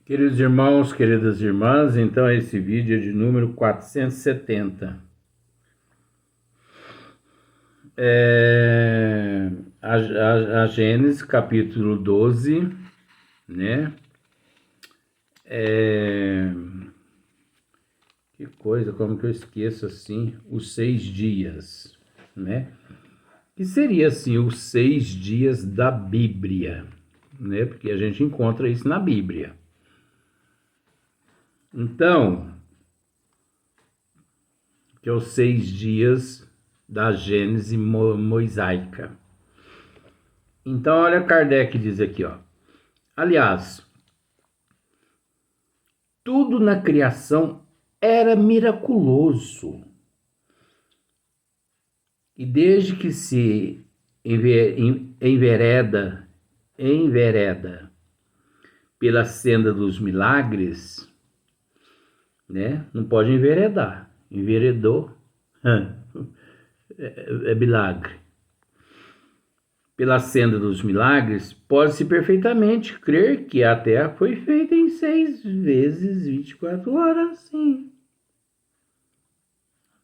Queridos irmãos, queridas irmãs, então esse vídeo é de número 470. A Gênesis, capítulo 12, né? Que coisa, como que eu esqueço assim? Os 6 dias, né? Que seria assim, os 6 dias da Bíblia, né? Porque a gente encontra isso na Bíblia. Então, que é os 6 dias da Gênese mosaica. Então, olha, Kardec diz aqui, ó. Aliás, tudo na criação era miraculoso. E desde que se envereda pela senda dos milagres, né? Não pode enveredar. Enveredou, é milagre. Pela senda dos milagres, pode-se perfeitamente crer que a Terra foi feita em 6 vezes 24 horas, sim.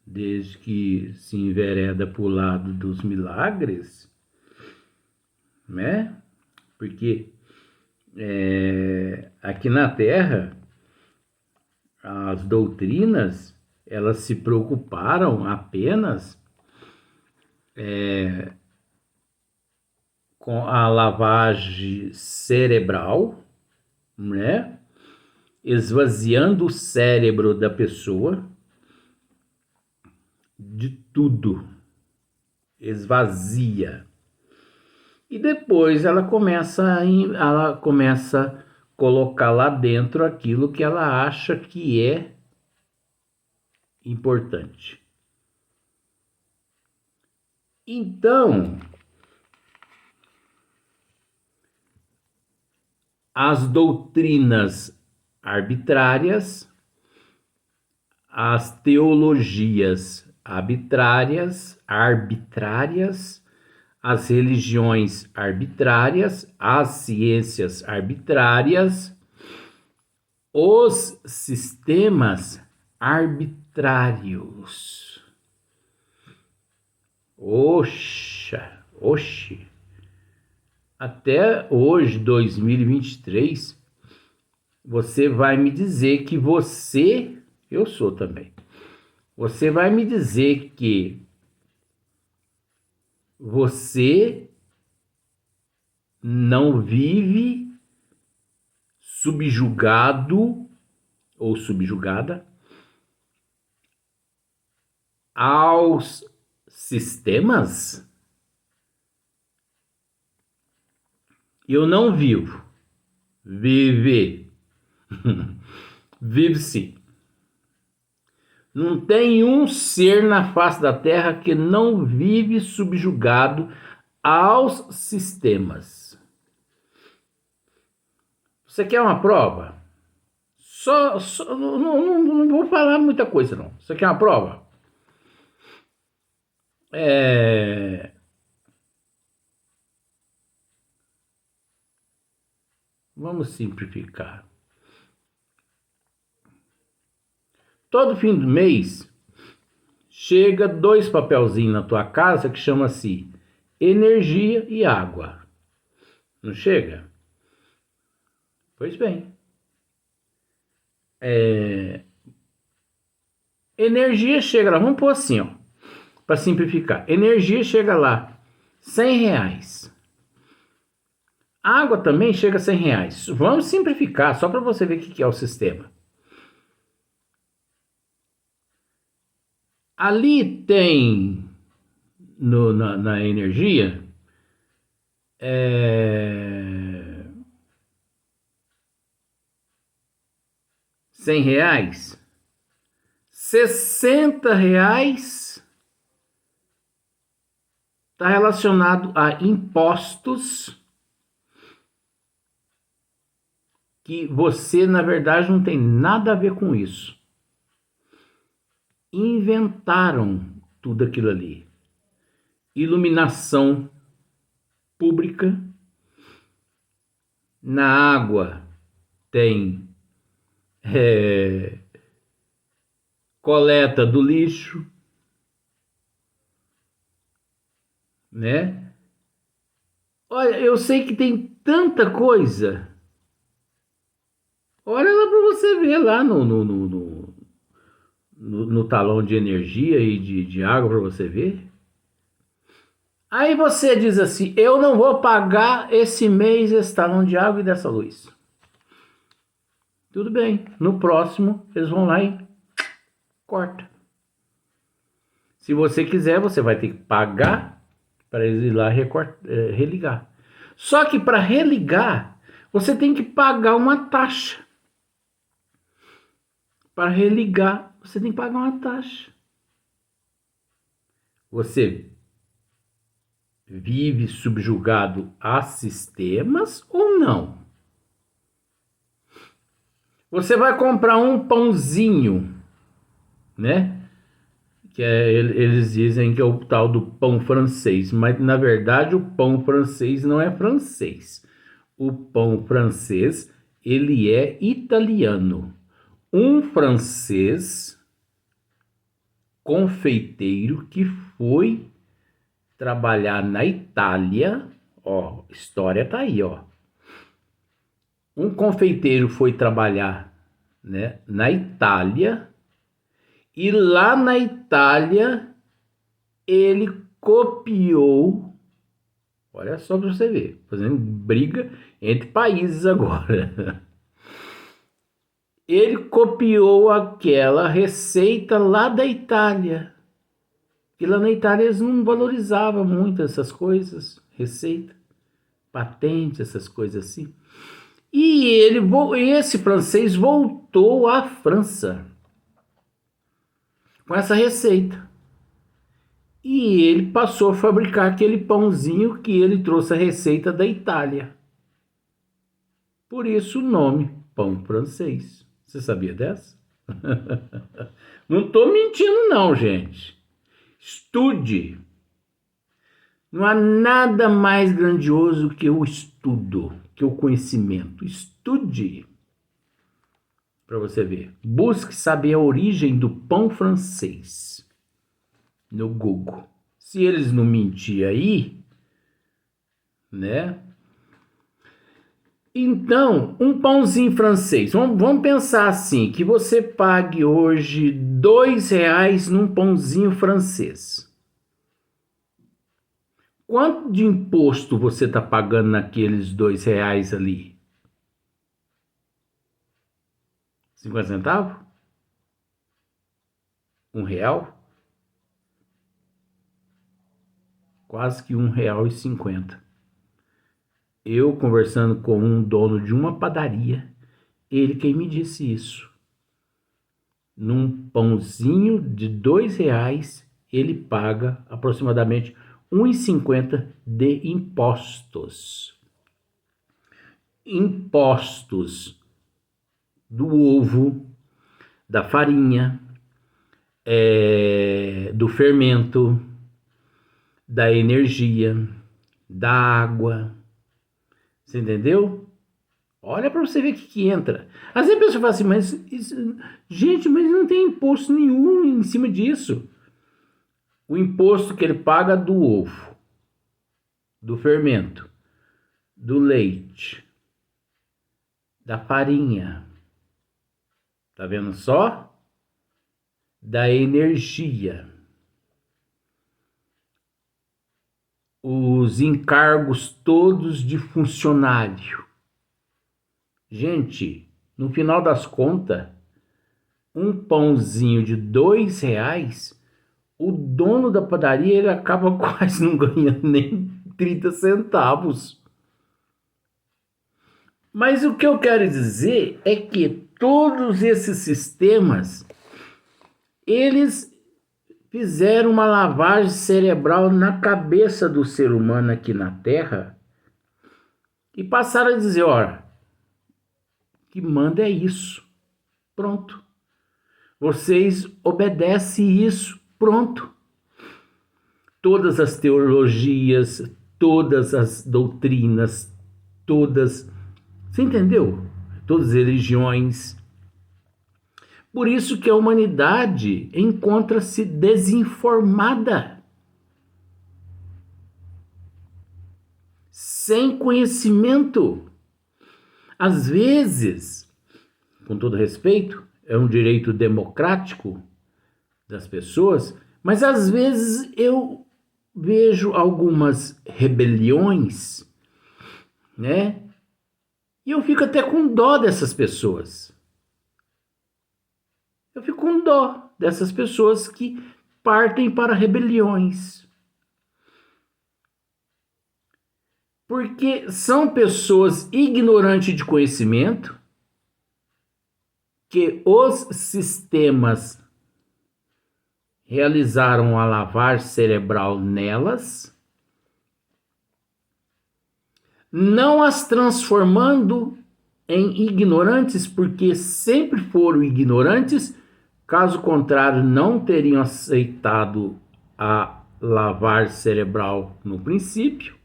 Desde que se envereda para o lado dos milagres, né? Porque aqui na Terra, as doutrinas, elas se preocuparam apenas com a lavagem cerebral, né? Esvaziando o cérebro da pessoa de tudo, esvazia. E depois ela começa a colocar lá dentro aquilo que ela acha que é importante. Então, as doutrinas arbitrárias, as teologias arbitrárias, as religiões arbitrárias, as ciências arbitrárias, os sistemas arbitrários. Oxe. Até hoje, 2023, você vai me dizer que eu sou também. Você vai me dizer que você não vive subjugado ou subjugada aos sistemas? Eu não vivo. Vive. Vive sim. Não tem um ser na face da Terra que não vive subjugado aos sistemas. Você quer uma prova? Não vou falar muita coisa, não. Você quer uma prova? Vamos simplificar. Todo fim do mês, chega 2 papelzinhos na tua casa que chama-se energia e água. Não chega? Pois bem. Energia chega lá, vamos pôr assim, ó, para simplificar. Energia chega lá, R$100. Água também chega a R$100. Vamos simplificar, só para você ver o que é o sistema. Ali tem, na energia, R$100. R$60 está relacionado a impostos que você, na verdade, não tem nada a ver com isso. Inventaram tudo aquilo ali. Iluminação pública. Na água tem é, coleta do lixo, né? Olha, eu sei que tem tanta coisa. Olha lá para você ver lá no talão de energia e de água para você ver. Aí você diz assim: eu não vou pagar esse mês esse talão de água e dessa luz. Tudo bem, no próximo eles vão lá e corta. Se você quiser, você vai ter que pagar para eles ir lá religar. Só que para religar, você tem que pagar uma taxa. Para religar, você tem que pagar uma taxa. Você vive subjugado a sistemas ou não? Você vai comprar um pãozinho, né? Eles dizem que é o tal do pão francês, mas na verdade o pão francês não é francês. O pão francês, ele é italiano. Um francês confeiteiro que foi trabalhar na Itália, ó, história tá aí, ó. Um confeiteiro foi trabalhar, né, na Itália, e lá na Itália ele copiou, olha só para você ver, fazendo briga entre países agora. Ele copiou aquela receita lá da Itália. E lá na Itália eles não valorizavam muito essas coisas, receita, patente, essas coisas assim. E esse francês voltou à França com essa receita. E ele passou a fabricar aquele pãozinho que ele trouxe a receita da Itália. Por isso o nome, pão francês. Você sabia dessa? Não estou mentindo não, gente. Estude. Não há nada mais grandioso que o estudo, que o conhecimento. Estude. Para você ver. Busque saber a origem do pão francês no Google. Se eles não mentirem aí, né? Então, um pãozinho francês. Vamos pensar assim, que você pague hoje R$ 2 num pãozinho francês. Quanto de imposto você está pagando naqueles R$ 2 ali? 50 centavos? R$ 1? Quase que R$ 1,50. Eu conversando com um dono de uma padaria, ele quem me disse isso. Num pãozinho de R$ 2, ele paga aproximadamente R$ 1,50 de impostos. Impostos do ovo, da farinha, do fermento, da energia, da água. Você entendeu? Olha para você ver o que entra. Às vezes a pessoa fala assim, mas gente, mas não tem imposto nenhum em cima disso. O imposto que ele paga do ovo, do fermento, do leite, da farinha, tá vendo só? Da energia. Os encargos todos de funcionário. Gente, no final das contas, um pãozinho de R$ 2, o dono da padaria ele acaba quase não ganhando nem 30 centavos. Mas o que eu quero dizer é que todos esses sistemas, eles fizeram uma lavagem cerebral na cabeça do ser humano aqui na Terra e passaram a dizer, olha, que manda é isso, pronto. Vocês obedecem isso, pronto. Todas as teologias, todas as doutrinas, todas, você entendeu? Todas as religiões, Por isso que a humanidade encontra-se desinformada, sem conhecimento. Às vezes, com todo respeito, é um direito democrático das pessoas, mas às vezes eu vejo algumas rebeliões, né? E eu fico até com dó dessas pessoas. Eu fico com dó dessas pessoas que partem para rebeliões. Porque são pessoas ignorantes de conhecimento, que os sistemas realizaram a lavagem cerebral nelas, não as transformando em ignorantes, porque sempre foram ignorantes, caso contrário, não teriam aceitado a lavagem cerebral no princípio,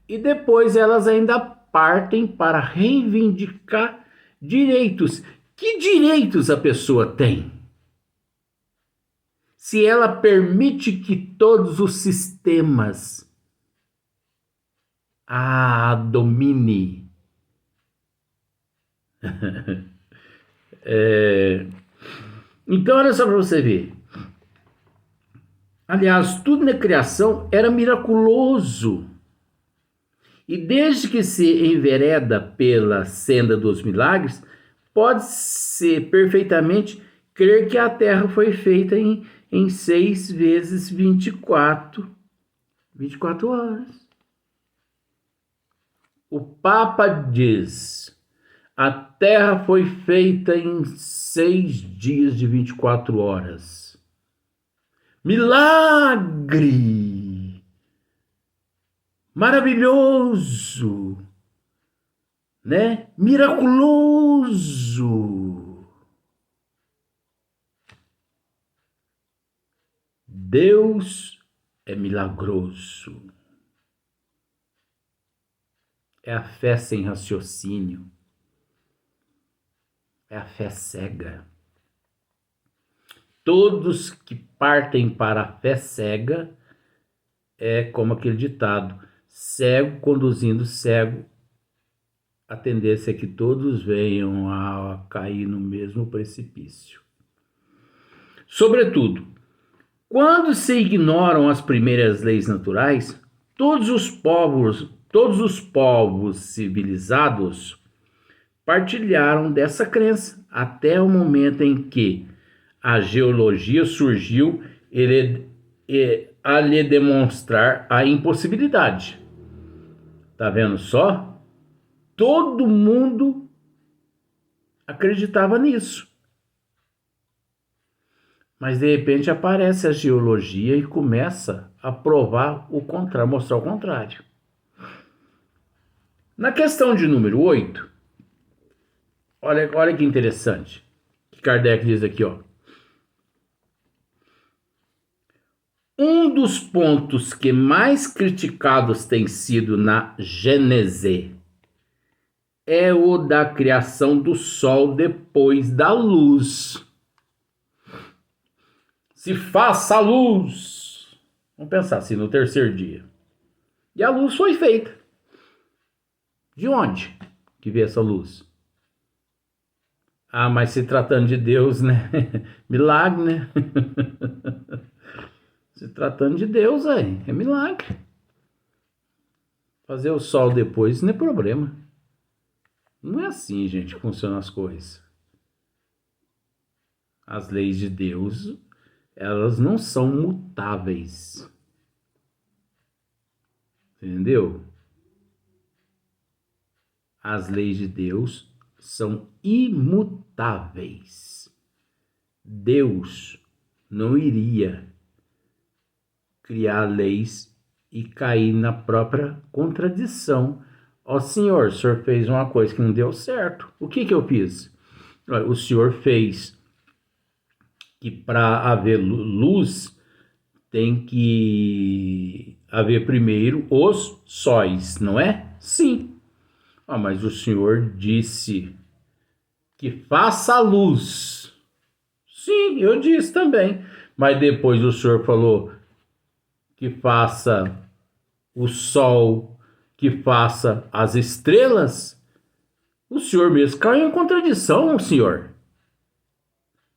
e depois elas ainda partem para reivindicar direitos. Que direitos a pessoa tem? Se ela permite que todos os sistemas a domine. Então, olha só para você ver. Aliás, tudo na criação era miraculoso. E desde que se envereda pela senda dos milagres, pode-se perfeitamente crer que a Terra foi feita em 6 vezes 24 horas. O Papa diz: a Terra foi feita em 6 dias de 24 horas. Milagre! Maravilhoso! Né? Miraculoso! Deus é milagroso. É a fé sem raciocínio. É a fé cega. Todos que partem para a fé cega é como aquele ditado: cego conduzindo cego, a tendência é que todos venham a cair no mesmo precipício. Sobretudo, quando se ignoram as primeiras leis naturais, todos os povos civilizados partilharam dessa crença até o momento em que a geologia surgiu a lhe demonstrar a impossibilidade. Tá vendo só? Todo mundo acreditava nisso. Mas de repente aparece a geologia e começa a provar o contrário, mostrar o contrário. Na questão de número 8, olha que interessante, que Kardec diz aqui, ó. Um dos pontos que mais criticados tem sido na Gênese é o da criação do Sol depois da luz. Se faça a luz. Vamos pensar assim, no terceiro dia. E a luz foi feita. De onde que veio essa luz? Ah, mas se tratando de Deus, né? Milagre, né? Se tratando de Deus, aí, é milagre. Fazer o sol depois não é problema. Não é assim, gente, que funcionam as coisas. As leis de Deus, elas não são mutáveis. Entendeu? As leis de Deus são imutáveis. Deus não iria criar leis e cair na própria contradição. Ó Senhor, o Senhor fez uma coisa que não deu certo. O que eu fiz? O Senhor fez que para haver luz tem que haver primeiro os sóis, não é? Sim. Mas o Senhor disse que faça a luz. Sim, eu disse também. Mas depois o senhor falou que faça o sol, que faça as estrelas. O senhor mesmo caiu em contradição, senhor.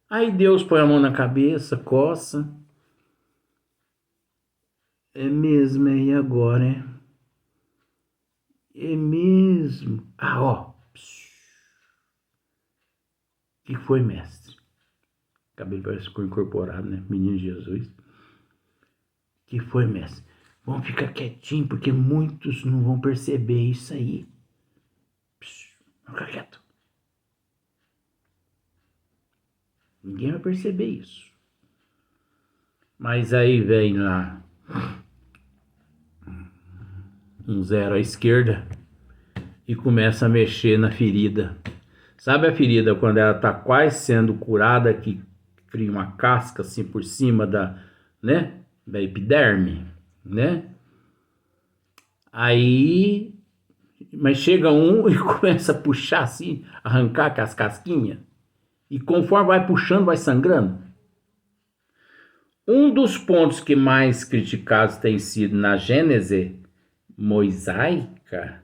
Aí Deus põe a mão na cabeça, coça. É mesmo, e agora, é? É mesmo. Ah, ó. O que foi, mestre? O cabelo parece que ficou incorporado, né? Menino Jesus. O que foi, mestre? Vamos ficar quietinho, porque muitos não vão perceber isso aí. Vamos ficar quieto. Ninguém vai perceber isso. Mas aí vem lá um zero à esquerda e começa a mexer na ferida. Sabe a ferida quando ela tá quase sendo curada, que cria uma casca assim por cima da, né, da epiderme, né? Aí, mas chega um e começa a puxar assim, arrancar com as casquinhas, e conforme vai puxando, vai sangrando. Um dos pontos que mais criticados tem sido na Gênese mosaica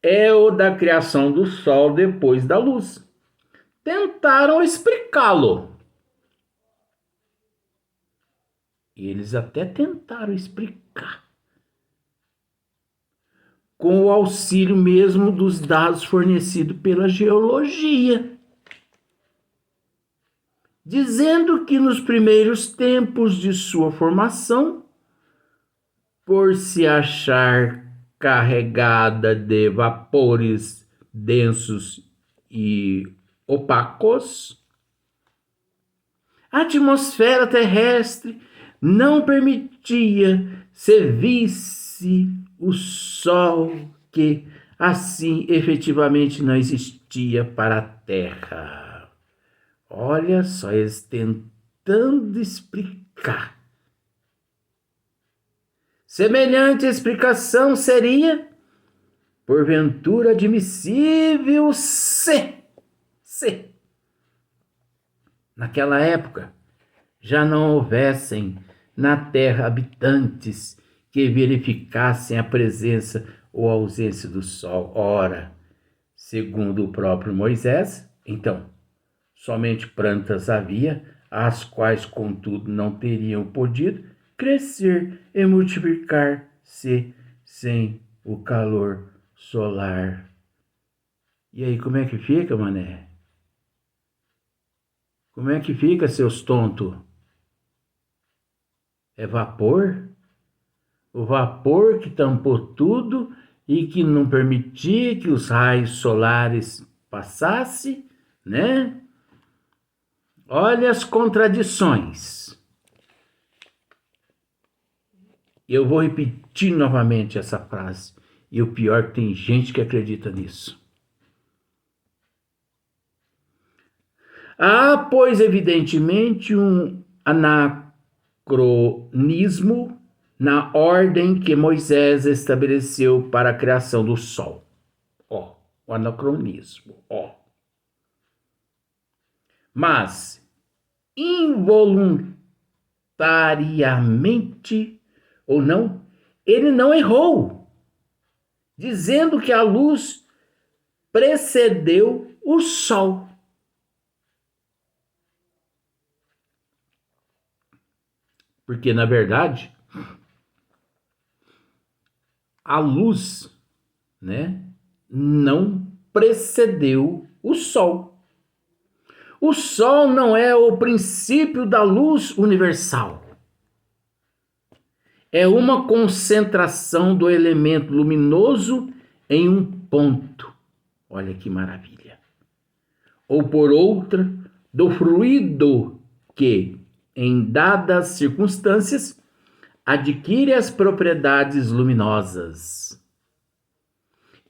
é o da criação do sol depois da luz. Tentaram explicá-lo. Eles até tentaram explicar, com o auxílio mesmo dos dados fornecidos pela geologia, dizendo que nos primeiros tempos de sua formação, por se achar carregada de vapores densos e opacos, a atmosfera terrestre não permitia se visse o Sol, que assim efetivamente não existia para a Terra. Olha só, eles tentando explicar. Semelhante explicação seria, porventura, admissível se naquela época já não houvessem na terra habitantes que verificassem a presença ou ausência do sol. Ora, segundo o próprio Moisés, então, somente plantas havia, as quais, contudo, não teriam podido crescer e multiplicar-se sem o calor solar. E aí, como é que fica, mané? Como é que fica, seus tontos? É vapor? O vapor que tampou tudo e que não permitia que os raios solares passassem, né? Olha as contradições. Eu vou repetir novamente essa frase. E o pior é que tem gente que acredita nisso. Há, pois, evidentemente, um anacronismo na ordem que Moisés estabeleceu para a criação do sol. Ó, o anacronismo, ó. Mas, involuntariamente ou não, ele não errou, dizendo que a luz precedeu o sol. Porque, na verdade, a luz, né, não precedeu o sol. O sol não é o princípio da luz universal. É uma concentração do elemento luminoso em um ponto. Olha que maravilha. Ou por outra, do fluido que, em dadas circunstâncias, adquire as propriedades luminosas.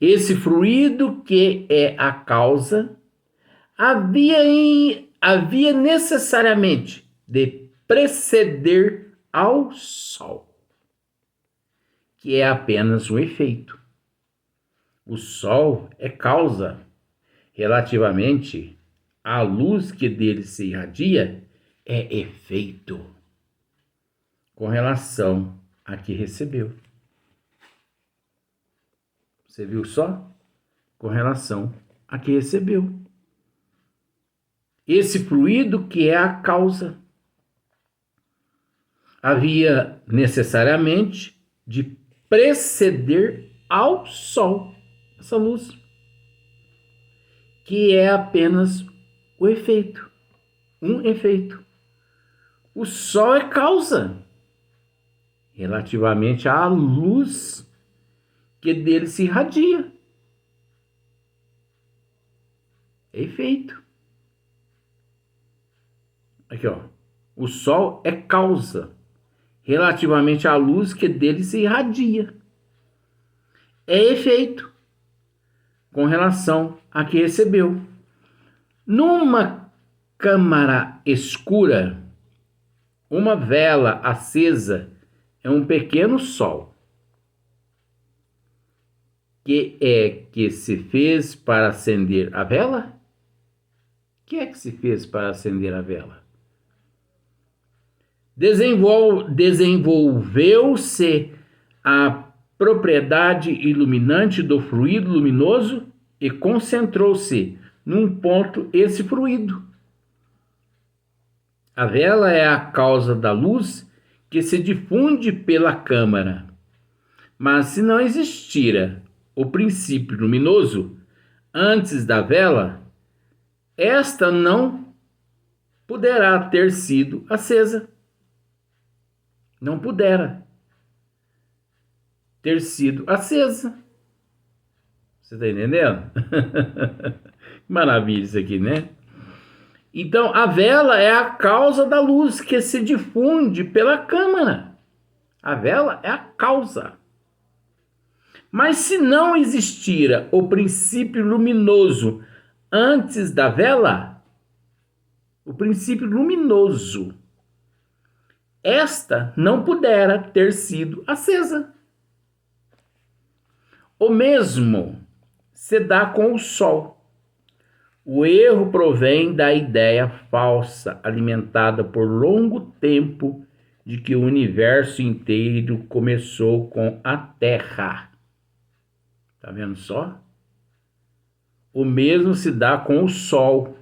Esse fluido, que é a causa, havia necessariamente de preceder ao sol, que é apenas um efeito. O sol é causa relativamente a luz que dele se irradia é efeito com relação a que recebeu. Você viu só? Com relação a que recebeu. Esse fluido que é a causa. Havia necessariamente de preceder ao Sol essa luz, que é apenas o efeito, um efeito. O Sol é causa relativamente à luz que dele se irradia. É efeito. Aqui, ó. O Sol é causa relativamente à luz que dele se irradia. É efeito com relação a que recebeu. Numa câmara escura, uma vela acesa é um pequeno sol, que se fez para acender a vela? Que é que se fez para acender a vela? Desenvolveu-se a propriedade iluminante do fluido luminoso e concentrou-se num ponto esse fluido. A vela é a causa da luz que se difunde pela câmara. Mas se não existira o princípio luminoso antes da vela, esta não poderá ter sido acesa. Não pudera ter sido acesa. Você está entendendo? Maravilha isso aqui, né? Então, a vela é a causa da luz que se difunde pela câmara. A vela é a causa. Mas se não existira o princípio luminoso antes da vela, o princípio luminoso, esta não pudera ter sido acesa. O mesmo se dá com o sol. O erro provém da ideia falsa, alimentada por longo tempo, de que o universo inteiro começou com a Terra. Tá vendo só? O mesmo se dá com o Sol.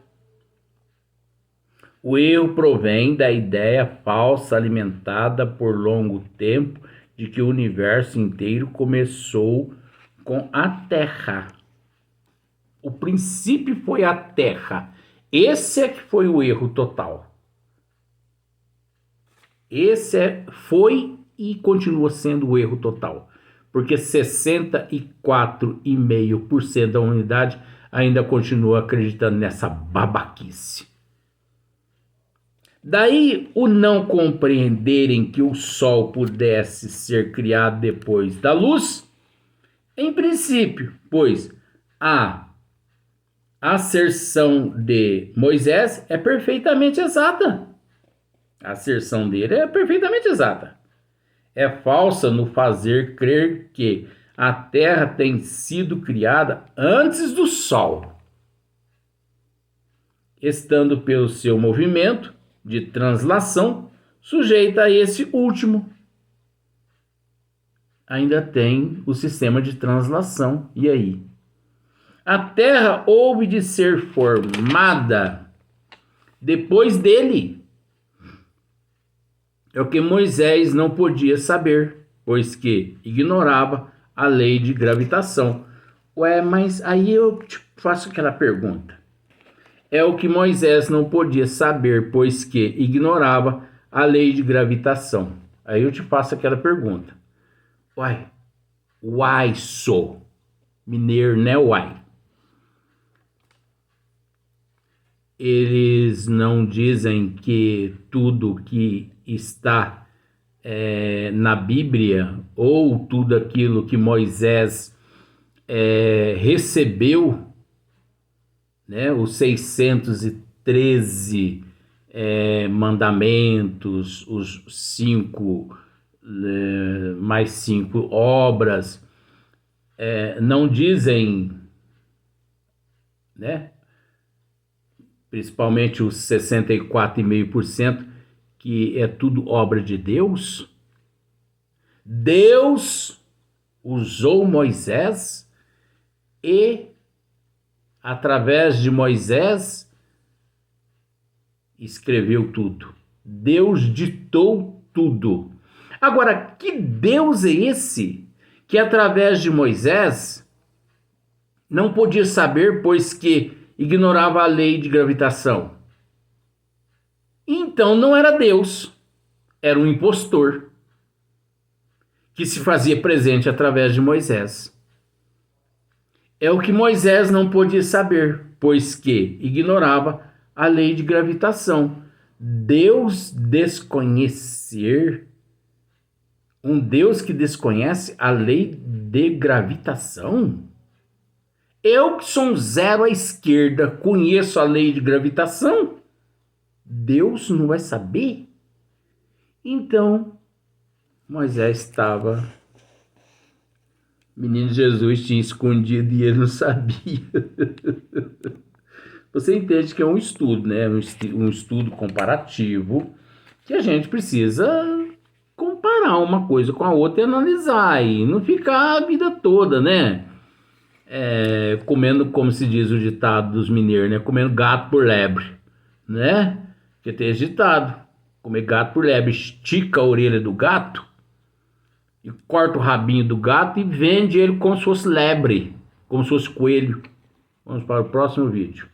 O erro provém da ideia falsa, alimentada por longo tempo, de que o universo inteiro começou com a Terra. O princípio foi a Terra. Esse é que foi o erro total. Foi e continua sendo o erro total. Porque 64,5% da humanidade ainda continua acreditando nessa babaquice. Daí o não compreenderem que o Sol pudesse ser criado depois da luz, em princípio, pois a asserção de Moisés é perfeitamente exata. A asserção dele é perfeitamente exata. É falsa no fazer crer que a Terra tem sido criada antes do Sol, estando pelo seu movimento de translação sujeita a esse último. Ainda tem o sistema de translação. E aí? A Terra houve de ser formada depois dele. É o que Moisés não podia saber, pois que ignorava a lei de gravitação. Ué, mas aí eu te faço aquela pergunta. É o que Moisés não podia saber, pois que ignorava a lei de gravitação. Aí eu te faço aquela pergunta. Uai, sou mineiro, né, uai? Eles não dizem que tudo que está na Bíblia, ou tudo aquilo que Moisés recebeu, né, os 613 mandamentos, os 5 mais 5 obras, não dizem, né? principalmente os 64,5%, que é tudo obra de Deus, Deus usou Moisés e, através de Moisés, escreveu tudo. Deus ditou tudo. Agora, que Deus é esse que, através de Moisés, não podia saber, pois que ignorava a lei de gravitação? Então não era Deus, era um impostor que se fazia presente através de Moisés. É o que Moisés não podia saber, pois que ignorava a lei de gravitação. Deus desconhecer, um Deus que desconhece a lei de gravitação? Eu que sou um zero à esquerda, conheço a lei de gravitação? Deus não vai saber? Então, Moisés estava... Menino Jesus tinha escondido e ele não sabia. Você entende que é um estudo, né? Um estudo comparativo, que a gente precisa comparar uma coisa com a outra e analisar, e não ficar a vida toda, né? Comendo, como se diz o ditado dos mineiros, né? Comendo gato por lebre, né? Porque tem esse ditado: comer gato por lebre. Estica a orelha do gato e corta o rabinho do gato e vende ele como se fosse lebre, como se fosse coelho. Vamos para o próximo vídeo.